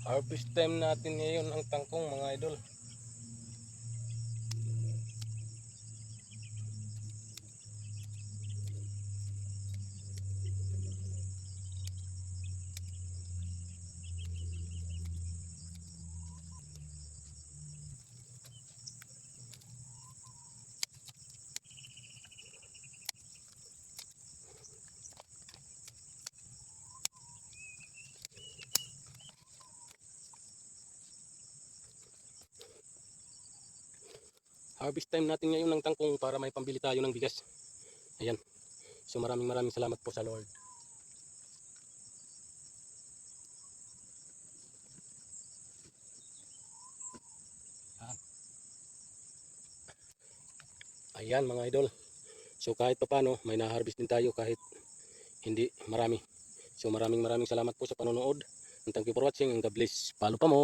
Harvest time natin ngayon ang tangkong mga idol. Harvest time natin ngayon ng tangkong para may pambili tayo ng bigas. Ayan. So maraming salamat po sa Lord. Ayan mga idol. So kahit paano may na-harvest din tayo kahit hindi marami. So maraming salamat po sa panonood. And thank you for watching and God bless. Follow pa mo.